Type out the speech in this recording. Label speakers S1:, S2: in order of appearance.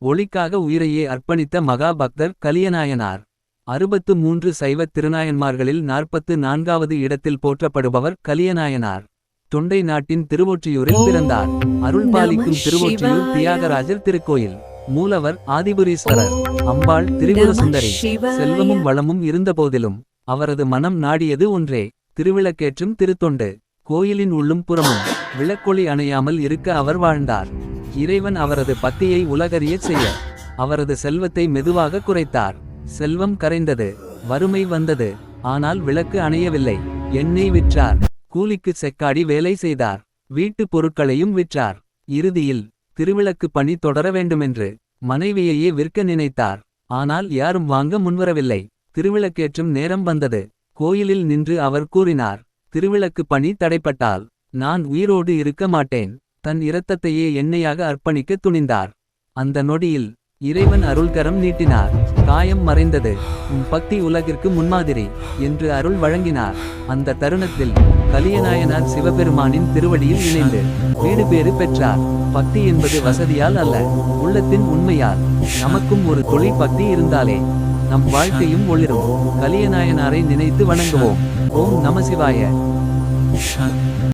S1: ஒளிக்காக உயிரையே அர்ப்பணித்த மகா பக்தர் கலியநாயனார். 63 சைவத் திருநாயன்மார்களில் 44வது இடத்தில் போற்றப்படுபவர் கலியநாயனார். தொண்டை நாட்டின் திருவொற்றியூரில் பிறந்தார். அருள்பாலிக்கும் திருவொற்றியூர் தியாகராஜர் திருக்கோயில். மூலவர் ஆதிபுரீஸ்வரர். அம்பாள் திரிபுரசுந்தரி. செல்வமும் வளமும் இருந்தபோதிலும் அவரது மனம் நாடியது ஒன்றே, திருவிளக்கேற்றும் திருத்தொண்டு. கோயிலின் உள்ளும் புறமும் விளக்கொளி அணையாமல் இருக்க அவர் வாழ்ந்தார். இறைவன் அவரது பக்தியை உலகறியச் செய்ய அவரது செல்வத்தை மெதுவாக குறைத்தார். செல்வம் கரைந்தது, வறுமை வந்தது. ஆனால் விளக்கு அணையவில்லை. எண்ணெய் விற்றார், கூலிக்கு செக்காடி வேலை செய்தார், வீட்டு பொருட்களையும் விற்றார். இறுதியில் திருவிளக்கு பணி தொடர வேண்டுமென்று மனைவியையே விற்க நினைத்தார். ஆனால் யாரும் வாங்க முன்வரவில்லை. திருவிளக்கேற்றும் நேரம் வந்தது. கோயிலில் நின்று அவர் கூறினார், திருவிளக்கு பணி தடைப்பட்டால் நான் உயிரோடு இருக்க மாட்டேன். தன் இரத்தத்தையே எண்ணெயாக அர்ப்பணிக்க துணிந்தார். அந்த நொடியில் இறைவன் அருள்கரம் நீட்டினார். காயம் மறைந்தது. பக்தி உலகிற்கு முன்மாதிரி என்று அருள் வழங்கினார். அந்த தருணத்தில் கலியநாயனார் சிவபெருமானின் திருவடியில் இணைந்து வீடு பேறு பெற்றார். பக்தி என்பது வசதியால் அல்ல, உள்ளத்தின் உண்மையால். நமக்கும் ஒரு துளி பக்தி இருந்தாலே நம் வாழ்க்கையும் ஒளிரும். கலியநாயனாரை நினைத்து வணங்குவோம். ஓம் நமசிவாய.